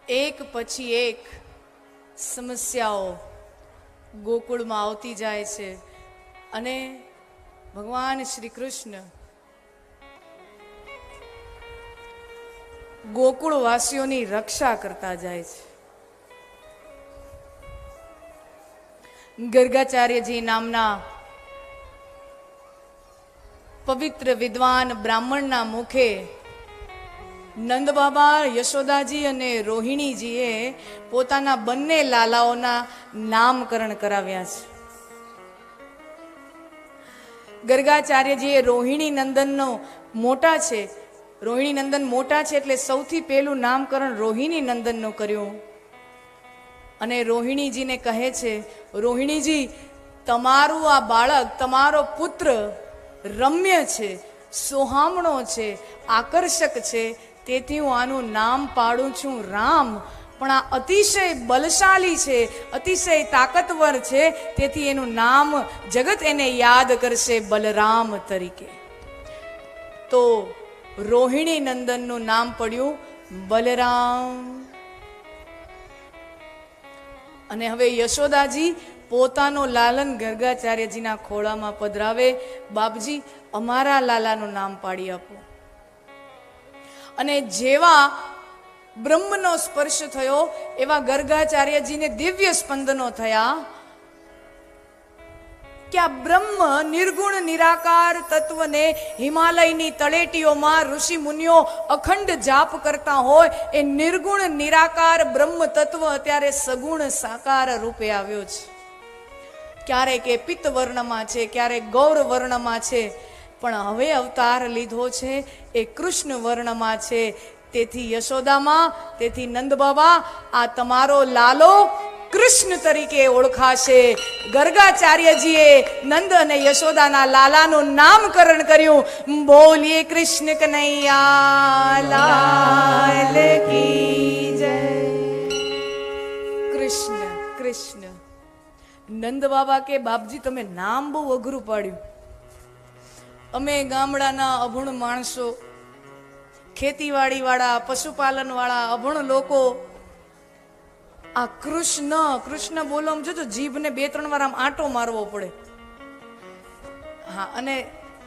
એક પછી એક સમસ્યાઓ ગોકુળમાં આવતી જાય છે અને ભગવાન શ્રી કૃષ્ણ ગોકુળવાસીઓની રક્ષા કરતા જાય છે. ગર્ગાચાર્યજી નામના પવિત્ર વિદ્વાન બ્રાહ્મણના મુખે નંદ બાબા, યશોદાજી અને રોહિણીજીએ પોતાના બંને લાલાઓના નામકરણ કરાવ્યા છે. ગર્ગાચાર્યજીએ રોહિણી નંદનનો મોટા છે, રોહિણી નંદન મોટા છે એટલે સૌથી પહેલું નામકરણ રોહિણી નંદનનું કર્યું. અને રોહિણીજીને કહે છે, રોહિણીજી, તમારું આ બાળક, તમારો પુત્ર રમ્ય છે, સોહામણો છે, આકર્ષક છે, તેથી હું આનું નામ પાડું છું રામ. પણ આ અતિશય બલશાલી છે, અતિશય તાકતવર છે, તેથી એનું નામ જગત એને યાદ કરશે બલરામ તરીકે. તો રોહિણી નંદનનું નામ પડ્યું બલરામ. અને હવે યશોદાજી પોતાનો લાલન ગર્ગાચાર્યજીના ખોળામાં પધરાવે, બાપજી અમારા લાલાનું નામ પાડી આપો. અને જેવા બ્રહ્મનો સ્પર્શ થયો એવા ગર્ગાચાર્યજીને દિવ્ય સ્પંદનો થયા કે આ બ્રહ્મ નિર્ગુણ નિરાકાર તત્વને હિમાલયની તળેટીઓમાં ઋષિ મુનિઓ અખંડ જાપ કરતા હોય એ નિર્ગુણ નિરાકાર બ્રહ્મ તત્વ અત્યારે સગુણ સાકાર રૂપે આવ્યો છે. ક્યારેક એ પિત્ત વર્ણમાં છે, ક્યારેક ગૌર વર્ણમાં છે, પણ હવે અવતાર લીધો છે એ કૃષ્ણ વર્ણમાં છે. તેથી યશોદામાં, તેથી નંદ બાબા, આ તમારો લાલો કૃષ્ણ તરીકે ઓળખાશે. ગર્ગાચાર્યજીએ નંદ અને યશોદાના લાલાનું નામકરણ કર્યું. બોલીએ કૃષ્ણ કનૈયા લાલ કી જય. કૃષ્ણ કૃષ્ણ. નંદ બાબા કે બાપજી તમે નામ બહુ અઘરું પાડ્યું. અમે ગામડાના અભણ માણસો, ખેતીવાડી વાળા, પશુપાલન વાળા અભણ લોકો આ કૃષ્ણ કૃષ્ણ બોલો આમ જોજો જીભને 2-3 વાર આમ આંટો મારવો પડે. હા, અને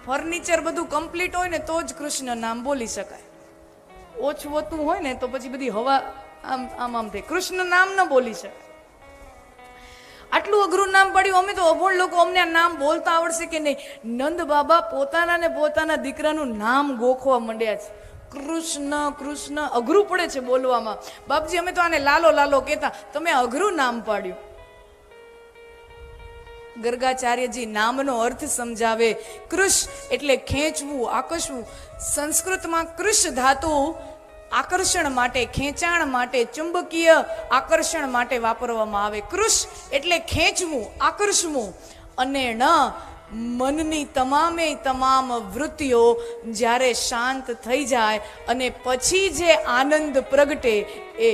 ફર્નિચર બધું કમ્પ્લીટ હોય ને તો જ કૃષ્ણ નામ બોલી શકાય. ઓછું હોતું હોય ને તો પછી બધી હવા આમ આમ આમ થાય, કૃષ્ણ નામ ન બોલી શકાય. આટલું અઘરું નામ પડ્યું. અમે તો અભણ લોકો, અમને આ નામ બોલતા આવડશે કે નહીં? નંદ બાબા પોતાના ને પોતાના દીકરાનું નામ ગોખવા માંડ્યા છે. કૃષ્ણ કૃષ્ણ અઘરું પડે છે બોલવામાં. બાપજી અમે તો આને લાલો લાલો કહેતા, તમે અઘરું નામ પાડ્યું. ગર્ગાચાર્યજી નામનો અર્થ સમજાવે. કૃષ એટલે ખેંચવું, આકર્ષવું. સંસ્કૃતમાં કૃષ ધાતુ આકર્ષણ માટે, ખેંચાણ માટે, ચુંબકીય આકર્ષણ માટે વાપરવામાં આવે. કૃષ એટલે ખેંચવું, આકર્ષવું. અને ન મનની તમામે તમામ વૃત્તિઓ જ્યારે શાંત થઈ જાય અને પછી જે આનંદ પ્રગટે એ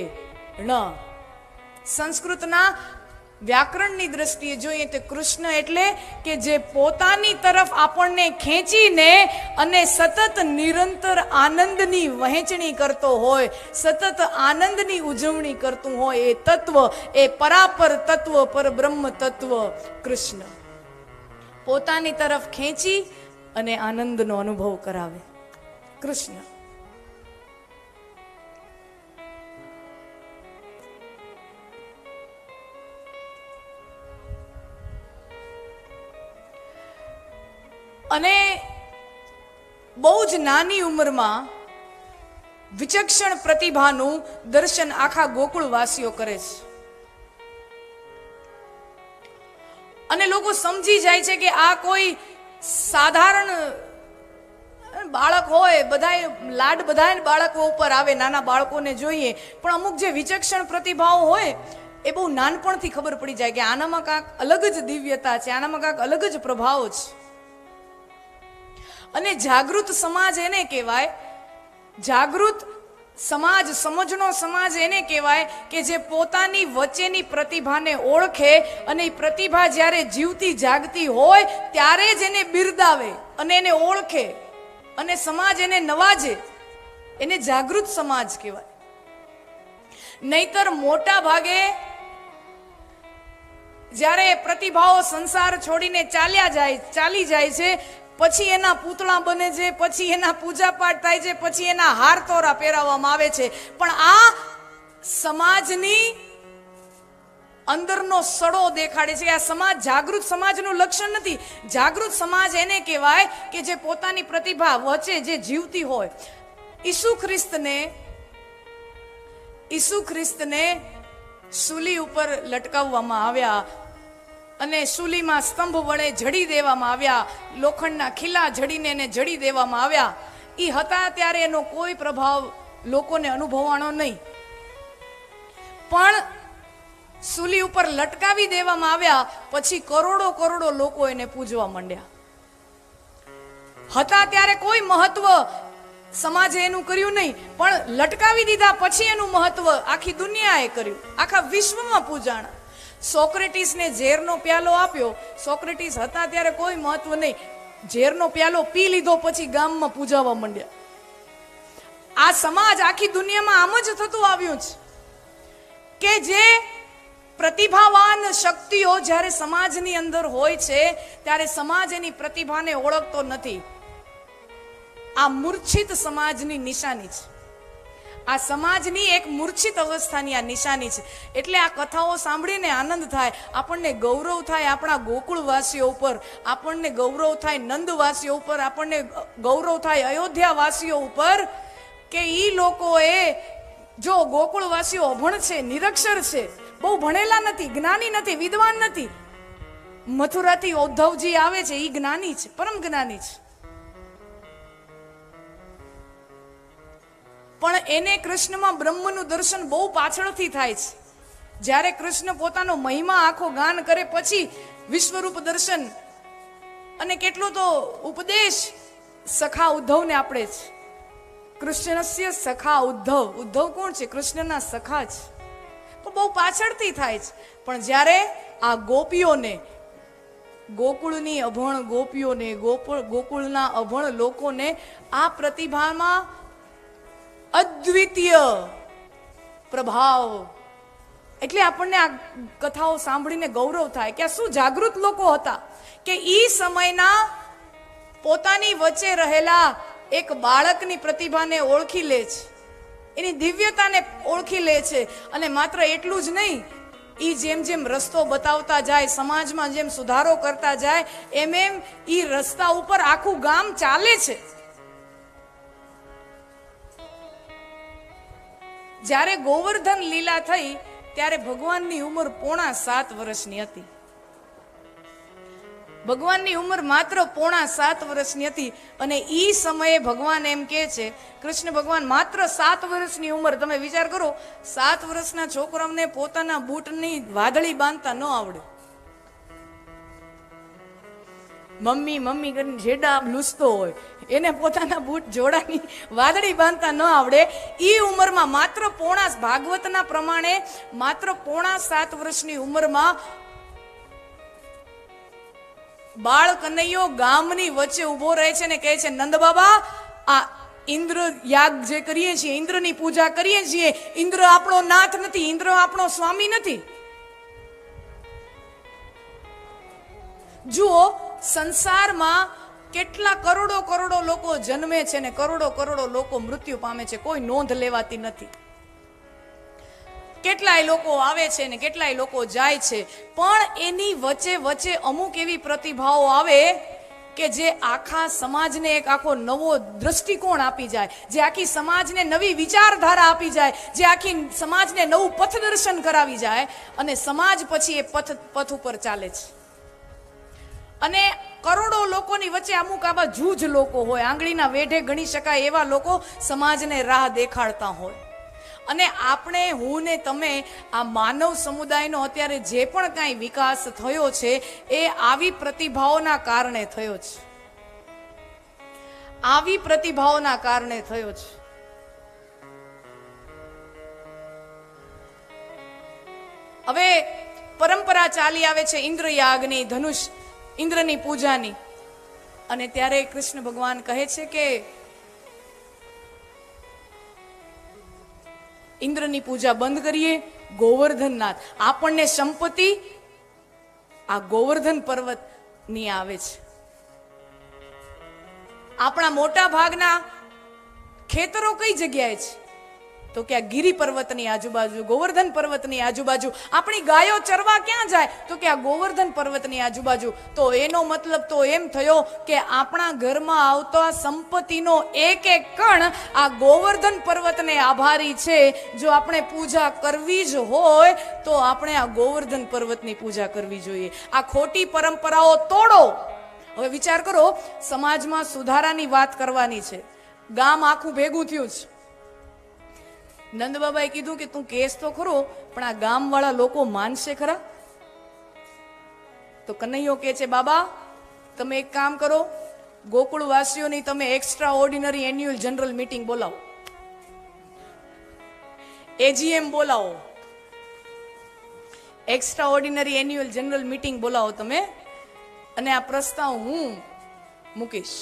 ન. સંસ્કૃતના વ્યાકરણની દ્રષ્ટિએ જોઈએ તો કૃષ્ણ એટલે કે જે પોતાની તરફ આપણને ખેંચીને અને સતત નિરંતર આનંદની વહેંચણી કરતો હોય, સતત આનંદની ઉજવણી કરતું હોય એ તત્વ, એ પરાપર તત્વ, પરબ્રહ્મ તત્વ કૃષ્ણ. પોતાની તરફ ખેંચી અને આનંદનો અનુભવ કરાવે કૃષ્ણ. અને બહુ જ નાની ઉંમરમાં વિચક્ષણ પ્રતિભાનું દર્શન આખા ગોકુળવાસીઓ કરે છે. અને લોકો સમજી જાય છે કે આ કોઈ સાધારણ બાળક હોય. બધા લાડ બધા બાળકો ઉપર આવે, નાના બાળકોને જોઈએ, પણ અમુક જે વિચક્ષણ પ્રતિભાઓ હોય એ બહુ નાનપણથી ખબર પડી જાય કે આનામાં કાંઈક અલગ જ દિવ્યતા છે, આનામાં કાંઈક અલગ જ પ્રભાવ છે. અને જાગૃત સમાજ એને કહેવાય. જાગૃત સમાજ, સમજનો સમાજ એને કહેવાય કે જે પોતાની વચ્ચેની પ્રતિભાને ઓળખે અને એ પ્રતિભા જ્યારે જીવતી જાગતી હોય ત્યારે જ એને બિરદાવે અને એને ઓળખે અને સમાજ એને નવાજે. એને જાગૃત સમાજ કહેવાય. નહીતર મોટા ભાગે જ્યારે પ્રતિભાઓ સંસાર છોડીને ચાલી જાય છે, પછી એના પૂતળા બને છે, પછી એના પૂજા પાઠ થાય છે, પછી એના હાર તોરા પહેરાવવામાં આવે છે. પણ આ સમાજની અંદરનો સડો દેખાડે છે. આ સમાજ જાગૃત સમાજનું લક્ષણ નથી. જાગૃત સમાજ એને કહેવાય કે જે પોતાની પ્રતિભા વચ્ચે જે જીવતી હોય. ઈસુ ખ્રિસ્તને સૂલી ઉપર લટકાવવામાં આવ્યા અને સૂલીમાં સ્તંભ વડે જડી દેવામાં આવ્યા. લોખંડના ખીલા જડીને એને જડી દેવામાં આવ્યા. એ હતા ત્યારે એનો કોઈ પ્રભાવ લોકોને અનુભવાણો નહીં. પણ સૂલી ઉપર લટકાવી દેવામાં આવ્યા પછી કરોડો લોકો એને પૂજવા માંડ્યા. હતા ત્યારે કોઈ મહત્વ સમાજે એનું કર્યું નહીં, પણ લટકાવી દીધા પછી એનું મહત્વ આખી દુનિયાએ કર્યું, આખા વિશ્વમાં પૂજાણા. સોક્રેટીસને ઝેરનો પ્યાલો આપ્યો. સોક્રેટીસ હતા ત્યારે કોઈ મહત્વ નહીં, ઝેરનો પ્યાલો પી લીધો પછી ગામમાં પૂજાવા માંડ્યા. આ સમાજ આખી દુનિયામાં આમ જ થતું આવ્યું છે કે જે પ્રતિભાવાન શક્તિઓ જ્યારે સમાજની અંદર હોય છે ત્યારે સમાજ એની પ્રતિભાને ઓળખતો નથી. આ મૂર્છિત સમાજની નિશાની છે. આ સમાજની એક મૂર્છિત અવસ્થાની આ નિશાની છે. એટલે આ કથાઓ સાંભળીને આનંદ થાય, આપણને ગૌરવ થાય આપણા ગોકુળવાસીઓ ઉપર, આપણને ગૌરવ થાય નંદવાસીઓ ઉપર, આપણને ગૌરવ થાય અયોધ્યાવાસીઓ ઉપર કે ઈ લોકોએ, જો ગોકુળવાસીઓ અભણ છે, નિરક્ષર છે, બહુ ભણેલા નથી, જ્ઞાની નથી, વિદ્વાન નથી. મથુરાથી ઉદ્ધવજી આવે છે, ઈ જ્ઞાની છે, પરમ જ્ઞાની છે. પણ એને કૃષ્ણમાં બ્રહ્મનું દર્શન બહુ પાછળથી થાય છે. જ્યારે કૃષ્ણ પોતાનો મહિમા આખો ગાન કરે પછી વિશ્વરૂપ દર્શન અને કેટલો તો ઉપદેશ સખા ઉદ્ધવને આપણે છે. કૃષ્ણસ્ય સખા ઉદ્ધવ. ઉદ્ધવ કોણ છે? કૃષ્ણના સખા છે. પણ બહુ પાછળથી થાય છે. પણ જ્યારે આ ગોપીઓને, ગોકુળની અભણ ગોપીઓને, ગોકુળના અભણ લોકોને આ પ્રતિભામાં અદ્વિતીય પ્રભાવ, એટલે આપણને આ કથાઓ સાંભળીને ગૌરવ થાય કે આ શું જાગૃત લોકો હતા કે ઈ સમયના પોતાની વચ્ચે રહેલા એક બાળકની પ્રતિભાને ઓળખી લે છે, એની દિવ્યતાને ઓળખી લે છે. અને માત્ર એટલું જ નહીં, ઈ જેમ જેમ રસ્તો બતાવતા જાય, સમાજમાં જેમ સુધારો કરતા જાય, એમ ઈ રસ્તા ઉપર આખું ગામ ચાલે છે. જ્યારે ગોવર્ધન લીલા થઈ ત્યારે ભગવાનની ઉંમર 7.5 વર્ષની હતી. ભગવાનની ઉંમર માત્ર 7.5 વર્ષની હતી. અને ઈ સમયે ભગવાન એમ કહે છે, કૃષ્ણ ભગવાન માત્ર 7 વર્ષની ઉંમર, તમે વિચાર કરો 7 વર્ષના છોકરાઓને પોતાના બૂટની વાદળી બાંધતા ન આવડે. મમ્મી મમ્મી કરીને જેડા લૂસતો હોય, એને પોતાના બૂટ જોડાની વાદળી બાંધતા ન આવડે. ઈ ઉંમરમાં માત્ર ભાગવતના પ્રમાણે માત્ર 7.5 વર્ષની ઉંમરમાં બાળ કનૈયો ગામની વચ્ચે ઉભો રહે છે ને કહે છે, નંદ બાબા, આ ઇન્દ્ર યાગ જે કરીએ છીએ, ઇન્દ્રની પૂજા કરીએ છીએ, ઇન્દ્ર આપણો નાથ નથી, ઇન્દ્ર આપણો સ્વામી નથી. જુઓ, સંસારમાં કેટલા કરોડો લોકો જન્મે છે ને કરોડો લોકો મૃત્યુ પામે છે, કોઈ નોંધ લેવાતી નથી. કેટલાય લોકો આવે છે ને કેટલાય લોકો જાય છે, પણ એની વચ્ચે અમુક એવી પ્રતિભાઓ આવે કે જે આખા સમાજને એક આખો નવો દ્રષ્ટિકોણ આપી જાય, જે આખી સમાજને નવી વિચારધારા આપી જાય, જે આખી સમાજને નવું પથદર્શન કરાવી જાય, અને સમાજ પછી એ પથ ઉપર ચાલે છે. અને કરોડો લોકોની વચ્ચે અમુક આવા જૂજ લોકો હોય, આંગળીના વેઢે ગણી શકાય એવા લોકો સમાજને રાહ દેખાડતા હોય. અને આપણે, હું ને તમે, આ માનવ સમુદાયનો અત્યારે જે પણ કાંઈ વિકાસ થયો છે એ આવી પ્રતિભાઓના કારણે થયો છે. આવી પ્રતિભાઓના કારણે થયો છે. હવે પરંપરા ચાલી આવે છે ઇન્દ્રયાગની, ધનુષ ઇન્દ્રની પૂજાની. અને ત્યારે કૃષ્ણ ભગવાન કહે છે કે ઇન્દ્રની પૂજા બંધ કરીએ, ગોવર્ધનનાથ. આપણને સંપત્તિ આ ગોવર્ધન પર્વતની આવે છે. આપણા મોટા ભાગના ખેતરો કઈ જગ્યાએ છે? તો કે આ ગિરી પર્વતની આજુબાજુ, ગોવર્ધન પર્વતની આજુબાજુ. આપણી ગાયો ચરવા ક્યાં જાય? તો કે આ ગોવર્ધન પર્વતની આજુબાજુ. તો એનો મતલબ તો એમ થયો કે આપણા ઘરમાં આવતો સંપત્તિનો એક એક કણ આ ગોવર્ધન પર્વતને આભારી છે. જો આપણે પૂજા કરવી જ હોય તો આપણે આ ગોવર્ધન પર્વતની પૂજા કરવી જોઈએ. આ ખોટી પરંપરાઓ તોડો. હવે વિચાર કરો, સમાજમાં સુધારાની વાત કરવાની છે, ગામ આખું ભેગું થયું છે. નંદબાબાએ કીધું કે તું કેસ તો ખરો, પણ આ ગામવાળા લોકો માનશે ખરા? તો કનૈયો કે છે, બાબા તમે એક કામ કરો, ગોકુળવાસીઓની તમે extra ordinary annual general meeting બોલાવો, એજીએમ બોલાવો, extra ordinary annual general meeting બોલાવો તમે, અને આ પ્રસ્તાવ હું મૂકીશ.